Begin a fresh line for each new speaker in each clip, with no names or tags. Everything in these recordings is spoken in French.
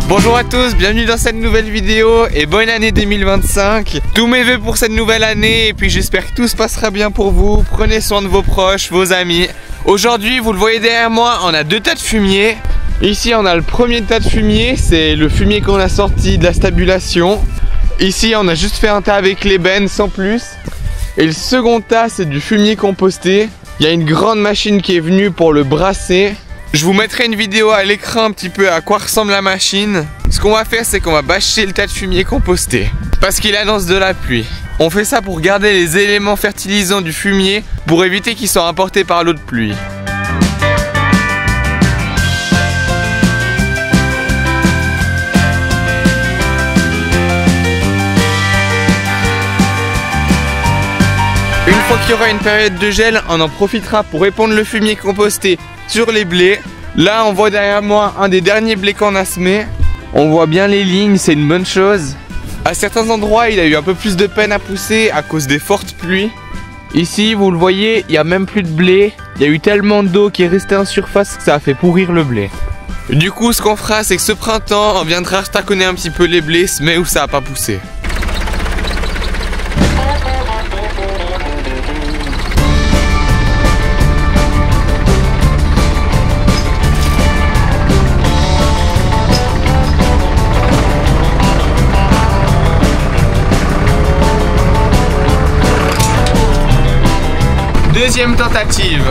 Bonjour à tous, bienvenue dans cette nouvelle vidéo et bonne année 2025. Tous mes vœux pour cette nouvelle année et puis j'espère que tout se passera bien pour vous. Prenez soin de vos proches, vos amis. Aujourd'hui, vous le voyez derrière moi, on a deux tas de fumier. Ici, on a le premier tas de fumier, c'est le fumier qu'on a sorti de la stabulation. Ici, on a juste fait un tas avec l'ébène sans plus. Et le second tas, c'est du fumier composté. Il y a une grande machine qui est venue pour le brasser. Je vous mettrai une vidéo à l'écran un petit peu à quoi ressemble la machine. Ce qu'on va faire, c'est qu'on va bâcher le tas de fumier composté parce qu'il annonce de la pluie. On fait ça pour garder les éléments fertilisants du fumier pour éviter qu'ils soient emportés par l'eau de pluie. Une fois qu'il y aura une période de gel, on en profitera pour épandre le fumier composté sur les blés. Là, on voit derrière moi un des derniers blés qu'on a semé. On voit bien les lignes, c'est une bonne chose. À certains endroits, il a eu un peu plus de peine à pousser à cause des fortes pluies. Ici, vous le voyez, il n'y a même plus de blé. Il y a eu tellement d'eau qui est restée en surface que ça a fait pourrir le blé. Du coup, ce qu'on fera, c'est que ce printemps, on viendra retaconner un petit peu les blés, mais où ça n'a pas poussé. Deuxième tentative.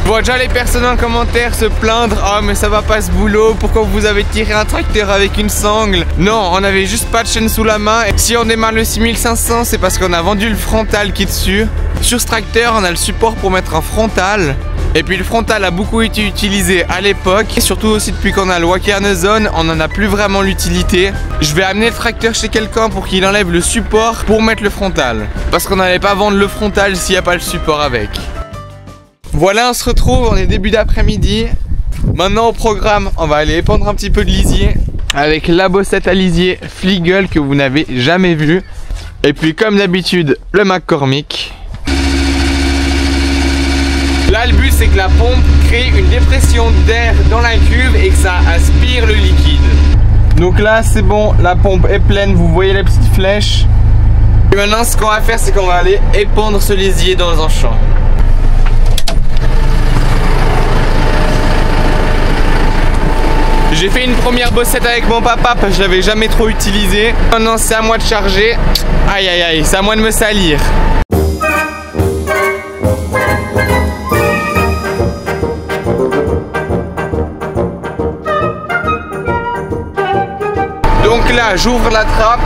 Je vois déjà les personnes en commentaire se plaindre. Oh mais ça va pas ce boulot, pourquoi vous avez tiré un tracteur avec une sangle? Non, on avait juste pas de chaîne sous la main. Et si on démarre le 6500, c'est parce qu'on a vendu le frontal qui est dessus. Sur ce tracteur, on a le support pour mettre un frontal. Et puis le frontal a beaucoup été utilisé à l'époque. Et surtout aussi depuis qu'on a le Wackernezone, on n'en a plus vraiment l'utilité. Je vais amener le tracteur chez quelqu'un pour qu'il enlève le support pour mettre le frontal. Parce qu'on n'allait pas vendre le frontal s'il n'y a pas le support avec. Voilà, on se retrouve, on est début d'après-midi. Maintenant au programme, on va aller épandre un petit peu de lisier avec la bossette à lisier Fliegl que vous n'avez jamais vu. Et puis comme d'habitude, le McCormick. Là, le but, c'est que la pompe crée une dépression d'air dans la cuve et que ça aspire le liquide. Donc là, c'est bon, la pompe est pleine, vous voyez les petites flèches. Et maintenant, ce qu'on va faire, c'est qu'on va aller épandre ce lisier dans un champ. J'ai fait une première bossette avec mon papa parce que je l'avais jamais trop utilisé. Maintenant, c'est à moi de charger. Aïe, aïe, aïe, c'est à moi de me salir. Donc là, j'ouvre la trappe.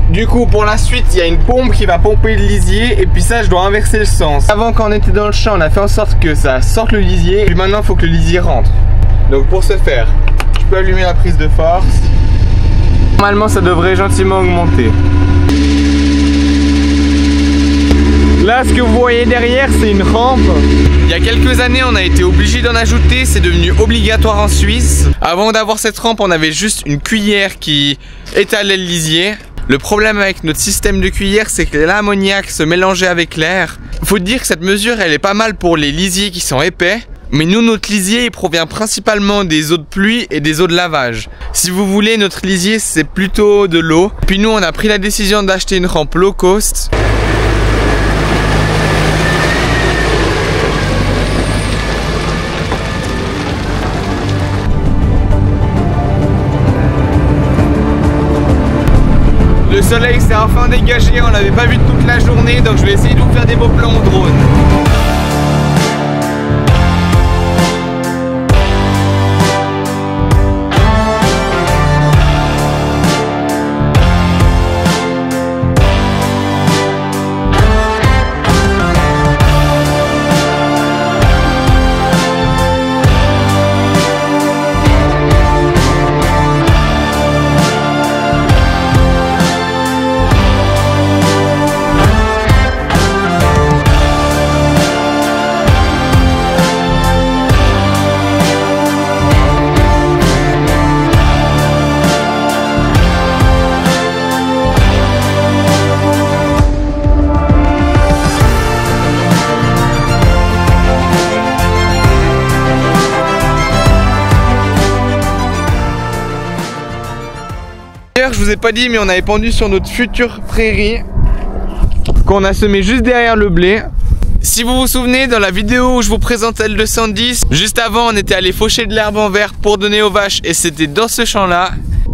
Du coup, pour la suite, il y a une pompe qui va pomper le lisier. Et puis ça, je dois inverser le sens. Avant, quand on était dans le champ, on a fait en sorte que ça sorte le lisier. Et puis maintenant, il faut que le lisier rentre. Donc pour ce faire, je peux allumer la prise de force. Normalement, ça devrait gentiment augmenter. Là, ce que vous voyez derrière, c'est une rampe. Il y a quelques années, on a été obligé d'en ajouter. C'est devenu obligatoire en Suisse. Avant d'avoir cette rampe, on avait juste une cuillère qui étalait le lisier. Le problème avec notre système de cuillère, c'est que l'ammoniac se mélangeait avec l'air. Faut dire que cette mesure, elle est pas mal pour les lisiers qui sont épais. Mais nous, notre lisier, il provient principalement des eaux de pluie et des eaux de lavage. Si vous voulez, notre lisier, c'est plutôt de l'eau. Puis nous, on a pris la décision d'acheter une rampe low cost. Le soleil s'est enfin dégagé, on l'avait pas vu toute la journée, donc je vais essayer de vous faire des beaux plans au drone. d'ailleurs, je vous ai pas dit, mais on avait pendu sur notre future prairie qu'on a semé juste derrière le blé. Si vous vous souvenez, dans la vidéo où je vous présente L210, juste avant on était allé faucher de l'herbe en vert pour donner aux vaches et c'était dans ce champ là.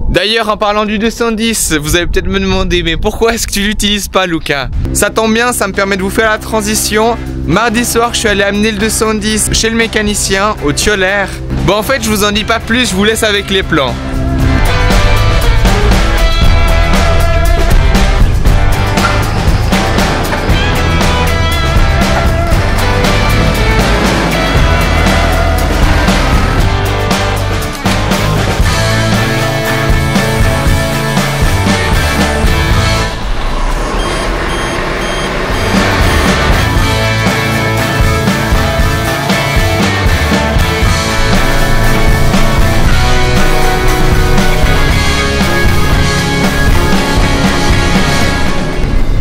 D'ailleurs, en parlant du 210, vous allez peut-être me demander, mais pourquoi est-ce que tu l'utilises pas, Lucas? Ça tombe bien, ça me permet de vous faire la transition. Mardi soir, je suis allé amener le 210 chez le mécanicien, au Tiolaire. Bon, en fait, je vous en dis pas plus, je vous laisse avec les plans.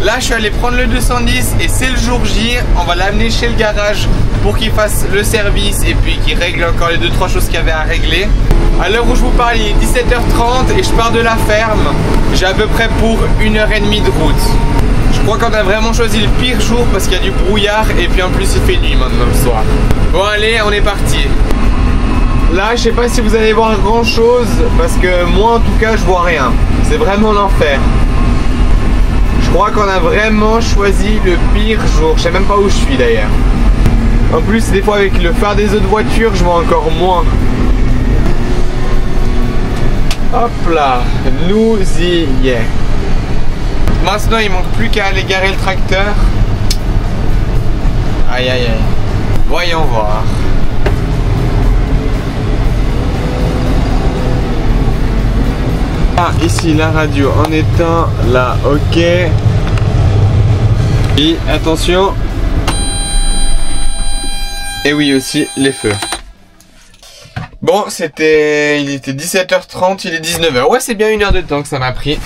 Là, je suis allé prendre le 210 et c'est le jour J. On va l'amener chez le garage pour qu'il fasse le service et puis qu'il règle encore les 2-3 choses qu'il y avait à régler. À l'heure où je vous parle, il est 17h30 et je pars de la ferme. J'ai à peu près pour 1h30 de route. Je crois qu'on a vraiment choisi le pire jour parce qu'il y a du brouillard et puis en plus il fait nuit maintenant le soir. Bon allez, on est parti. Là, je sais pas si vous allez voir grand chose parce que moi en tout cas je vois rien. C'est vraiment l'enfer. Je crois qu'on a vraiment choisi le pire jour. Je sais même pas où je suis d'ailleurs. En plus, des fois avec le phare des autres voitures, je vois encore moins. Hop là, nous y est. Maintenant, il manque plus qu'à aller garer le tracteur. Aïe aïe aïe. Voyons voir. Ah, ici la radio en éteint, là ok. Et attention. Et oui aussi les feux. Bon, il était 17h30, il est 19h. Ouais, c'est bien 1 heure de temps que ça m'a pris.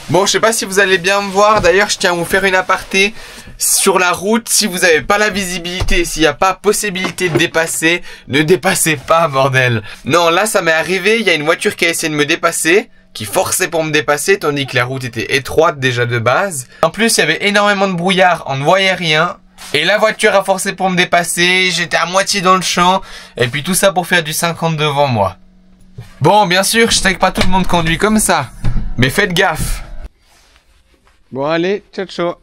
Bon, je sais pas si vous allez bien me voir. D'ailleurs, je tiens à vous faire une aparté. Sur la route, si vous n'avez pas la visibilité, s'il n'y a pas possibilité de dépasser, ne dépassez pas, bordel. Non, là, ça m'est arrivé. Il y a une voiture qui a essayé de me dépasser, qui forçait pour me dépasser, tandis que la route était étroite déjà de base. En plus, il y avait énormément de brouillard, on ne voyait rien. Et la voiture a forcé pour me dépasser, j'étais à moitié dans le champ. Et puis tout ça pour faire du 50 devant moi. Bon, bien sûr, je sais que pas tout le monde conduit comme ça. Mais faites gaffe. Bon, allez, ciao ciao.